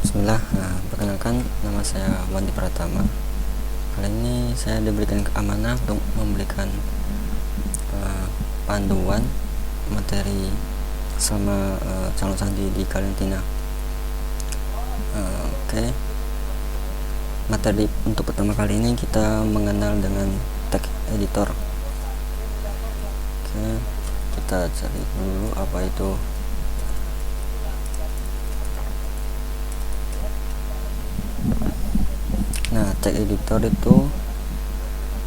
Bismillah, perkenalkan nama saya Wandi Pratama. Kali ini saya diberikan amanah untuk memberikan panduan materi sama calon sandi di karantina. Oke. Materi untuk pertama kali ini kita mengenal dengan tag editor. Oke, kita cari dulu apa itu. Nah, tag editor itu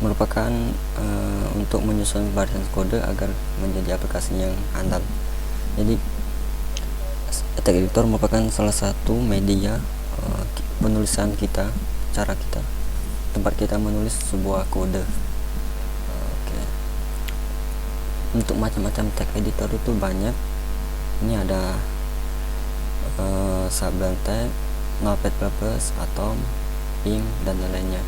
merupakan untuk menyusun varian kode agar menjadi aplikasi yang andal. Jadi tag editor merupakan salah satu media penulisan kita, cara kita, tempat kita menulis sebuah kode. Oke. Untuk macam-macam tag editor itu banyak. Ini ada Sublime Text, Notepad++, Atom, PIM, dan lainnya.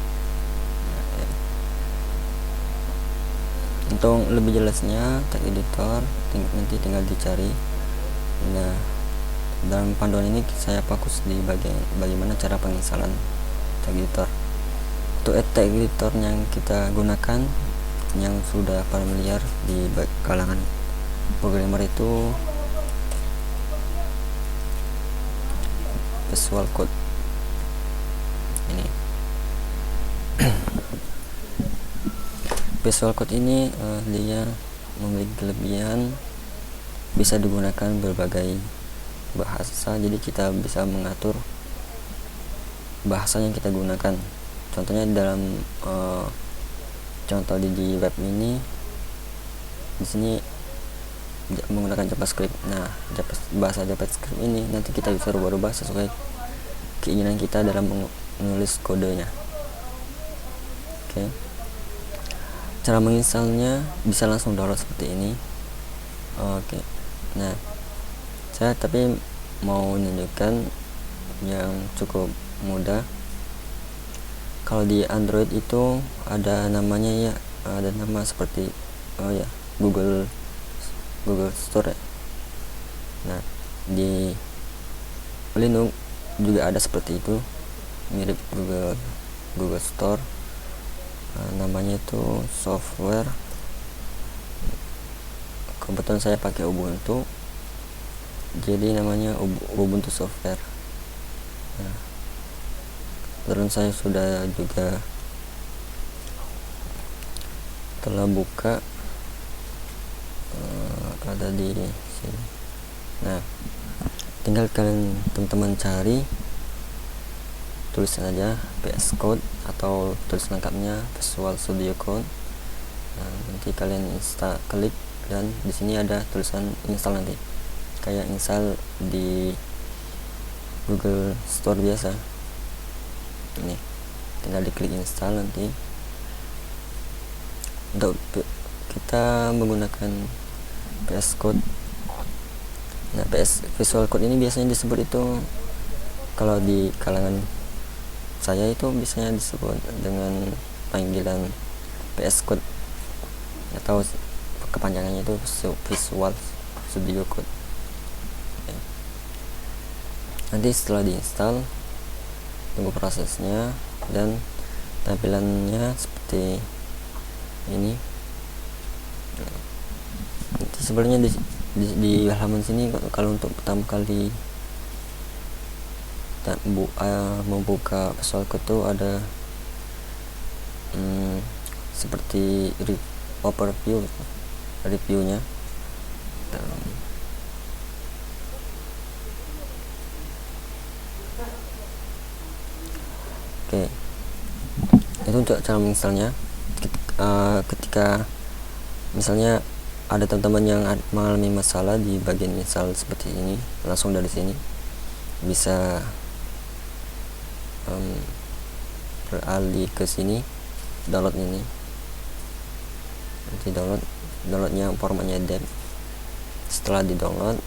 Untuk lebih jelasnya tag editor nanti tinggal dicari. Nah, dalam panduan ini saya fokus di bagaimana cara penginstalan tag editor. Untuk tag editor yang kita gunakan yang sudah familiar di kalangan programmer itu Visual Code ini. Visual Code ini dia memiliki kelebihan bisa digunakan berbagai bahasa, jadi kita bisa mengatur bahasa yang kita gunakan. Contohnya dalam contoh di web ini, di sini menggunakan JavaScript. Nah, bahasa JavaScript ini nanti kita bisa rubah-rubah sesuai keinginan kita dalam menulis kodenya. Oke. Cara menginstalnya bisa langsung download seperti ini. Oke. Nah, saya tapi mau menunjukkan yang cukup mudah. Kalau di Android itu ada namanya ya, ada nama seperti Google Store ya. Nah, di Linux juga ada seperti itu, mirip Google Store. Namanya itu software. Kebetulan saya pakai Ubuntu, jadi namanya Ubuntu Software. Nah, terus saya sudah juga telah buka, ada di sini. Nah, tinggal kalian teman-teman cari, tulisan aja VS Code atau tulis lengkapnya Visual Studio Code. Nah, nanti kalian klik dan di sini ada tulisan install, nanti kayak install di Google Store biasa. Ini tinggal diklik install. Nanti untuk kita menggunakan VS Code. Nah, Visual Code ini biasanya disebut itu, kalau di kalangan saya itu biasanya disebut dengan panggilan VS Code atau kepanjangannya itu Visual Studio Code. Oke. Nanti setelah diinstal, tunggu prosesnya dan tampilannya seperti ini. Nanti sebenarnya di halaman sini, kalau untuk pertama kali membuka Visual Code itu ada seperti reviewnya. Oke, itu untuk cara menginstalnya. Ketika misalnya ada teman-teman yang mengalami masalah di bagian install seperti ini, langsung dari sini bisa beralih ke sini, download ini. Nanti downloadnya formatnya dep. Setelah di download,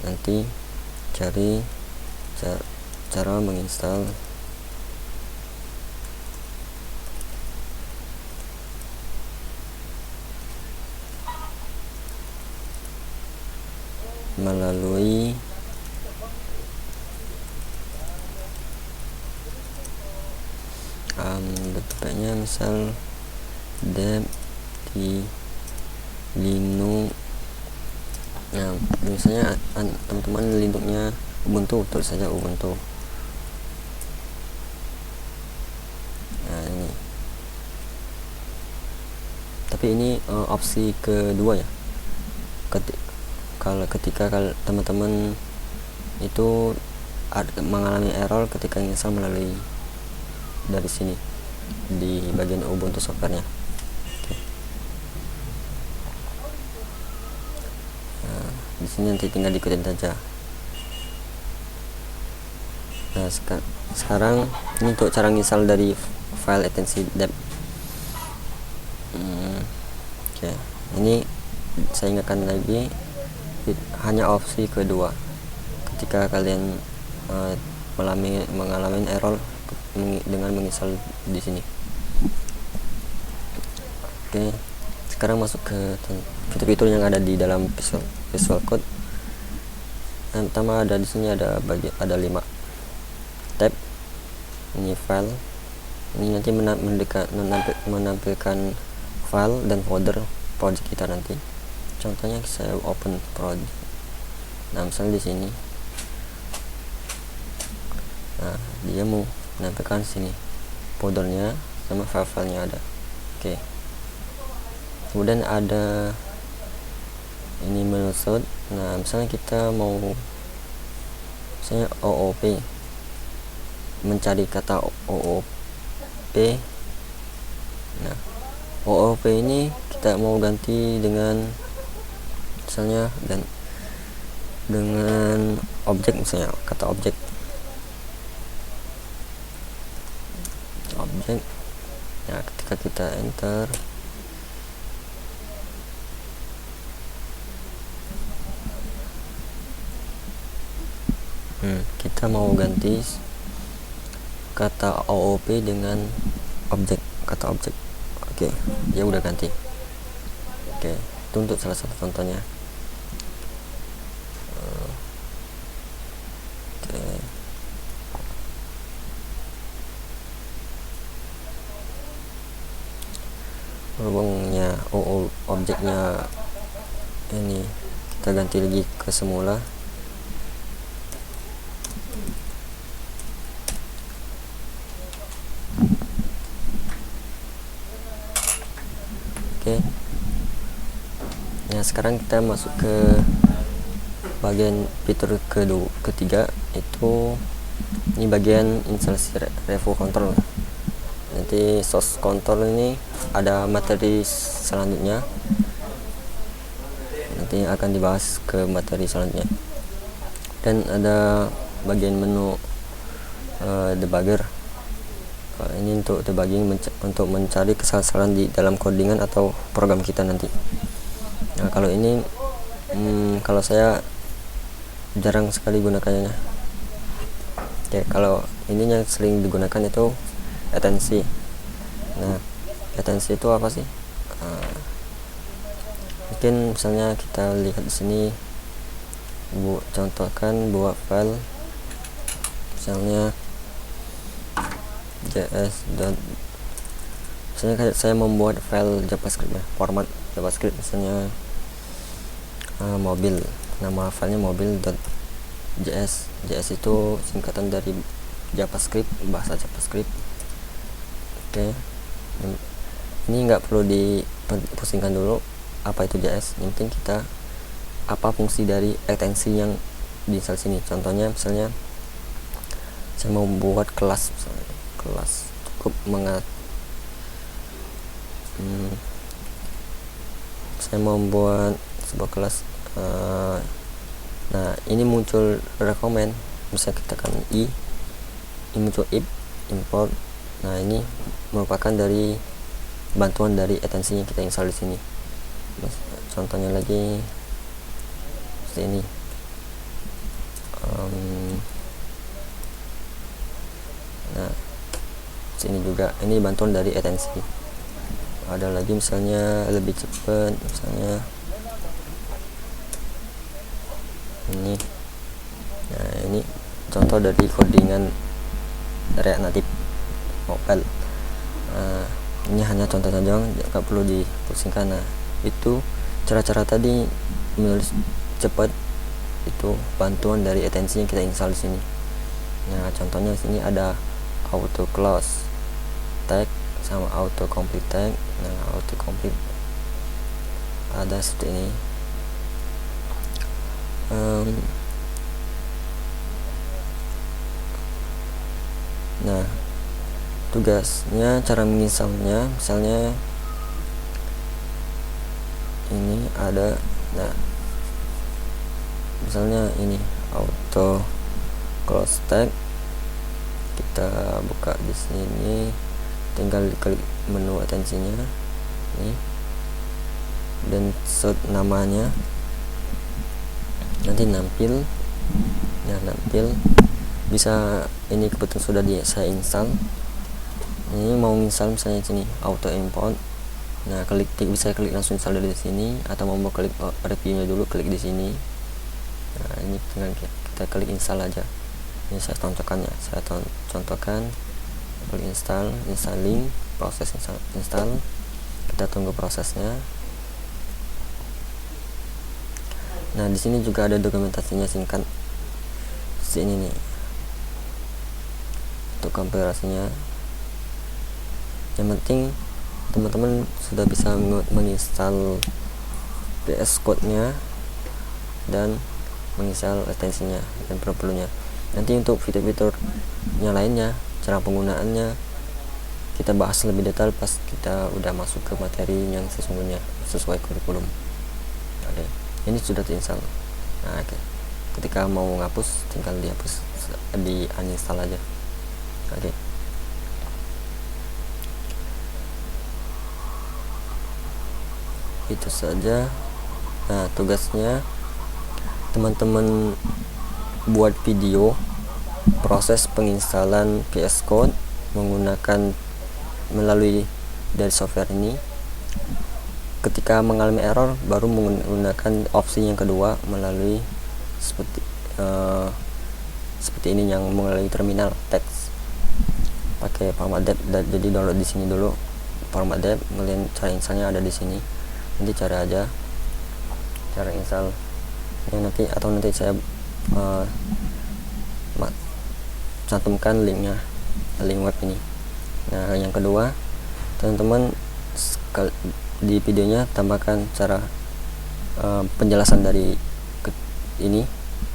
nanti cari cara menginstal. Melalui misal dev di Linux. Nah, misalnya teman-teman Linuxnya Ubuntu, tulis saja Ubuntu. Nah, ini. Tapi ini opsi kedua ya. Ketika teman-teman itu mengalami error ketika install melalui dari sini di bagian Ubuntu softwarenya. Nah, di sini nanti tinggal diikutin saja. Nah, sekarang ini untuk cara install dari file etensi dev. Oke, ini saya ingatkan lagi, hanya opsi kedua ketika kalian mengalami error dengan menginstal di sini. Oke, sekarang masuk ke fitur-fitur yang ada di dalam Visual Code. Yang pertama ada di sini ada 5 tab. Ini file. Ini nanti menampilkan file dan folder project kita nanti. Contohnya saya open project. Nah, misalnya di sini. Nah, dia mau menampilkan sini foldernya sama file-filenya ada. Oke. Kemudian ada ini menu search. Nah, misalnya kita mau misalnya OOP, mencari kata OOP. Nah, OOP ini kita mau ganti dengan misalnya dengan objek, misalnya kata objek. Nah, ketika kita enter, kita mau ganti kata OOP dengan objek, kata objek. Oke, dia udah ganti. Oke, itu untuk salah satu contohnya. Oke. Berhubungnya objeknya ini kita ganti lagi ke semula. Oke. Nah, sekarang kita masuk ke bagian fitur ketiga, itu ini bagian instalasi revo control. Nanti source control ini ada materi selanjutnya, nanti akan dibahas ke materi selanjutnya. Dan ada bagian menu debugger. Ini untuk debugging, untuk mencari kesalahan di dalam codingan atau program kita nanti. Nah, kalau ini kalau saya jarang sekali gunakannya. Oke, kalau ini yang sering digunakan itu etensi. Nah, etensi itu apa sih? Mungkin misalnya kita lihat di sini, contohkan buat file misalnya JS. Misalnya saya membuat file JavaScript ya, format JavaScript misalnya mobil, nama filenya mobil.js. JS itu singkatan dari JavaScript, bahasa JavaScript. Oke, ini nggak perlu dipusingkan dulu apa itu JS. Yang penting kita apa fungsi dari ekstensi yang di sini. Contohnya misalnya saya mau membuat kelas, misalnya kelas cukup saya membuat sebuah kelas. Nah, ini muncul rekomen, bisa kita tekan ini muncul if import. Nah, ini merupakan dari bantuan dari etensi yang kita install di sini. Contohnya lagi seperti ini. Nah, sini juga ini bantuan dari etensi. Ada lagi misalnya lebih cepat, misalnya ini. Nah, ini contoh dari codingan React Native mobile. Ini hanya contoh saja, nggak perlu dipusingkan. Nah, itu cara-cara tadi menulis cepat itu bantuan dari Attensi yang kita install di sini. Nah, contohnya di sini ada auto close tag sama auto complete tag. Nah, auto complete ada seperti ini. Nah, tugasnya cara menginstalnya, misalnya ini ada, nah misalnya ini auto close tag, kita buka di sini, tinggal klik menu Attensinya ini dan search namanya, nanti nampil. Nah, nampil bisa, ini kebetulan sudah saya install. Ini mau install misalnya sini auto import. Nah, bisa klik langsung install dari sini, atau mau klik reviewnya dulu, klik di sini. Nah, ini tinggal kita klik install aja. Ini saya contohkan, klik installing, proses install. Kita tunggu prosesnya. Nah, di sini juga ada dokumentasinya singkat sini nih untuk kompilasinya. Yang penting teman-teman sudah bisa menginstal VS Code-nya dan menginstal Attensinya dan perlunya. Nanti untuk fitur-fitur yang lainnya, cara penggunaannya kita bahas lebih detail pas kita udah masuk ke materi yang sesungguhnya sesuai kurikulum. Oke, ini sudah diinstal. Nah, oke. Ketika mau ngapus, tinggal dihapus, di uninstall aja. Oke. Itu saja. Nah, tugasnya teman-teman buat video proses penginstalan VS Code menggunakan melalui dari software ini. Ketika mengalami error, baru menggunakan opsi yang kedua melalui seperti ini, yang melalui terminal teks pakai format dev. Jadi download di sini dulu format dev, kemudian cara installnya ada di sini. Nanti cara install ya, nanti saya cantumkan link web ini. Nah, yang kedua, teman-teman di videonya tambahkan cara penjelasan dari ini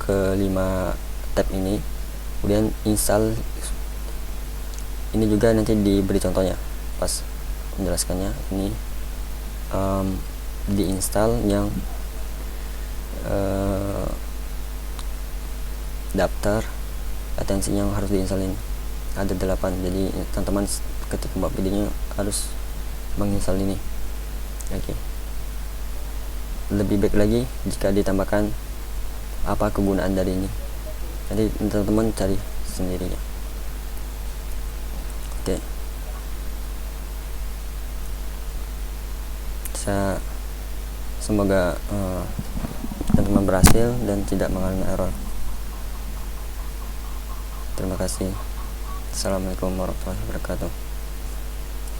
ke 5 tab ini, kemudian install ini juga nanti diberi contohnya pas menjelaskannya. Ini diinstal yang daftar Attensi yang harus diinstal ini ada 8. Jadi teman-teman ketika membuat videonya harus menginstal ini. Oke. Lebih baik lagi jika ditambahkan apa kegunaan dari ini. Jadi teman-teman cari sendiri ya. Oke. Semoga teman-teman berhasil dan tidak mengalami error. Terima kasih. Assalamualaikum warahmatullahi wabarakatuh.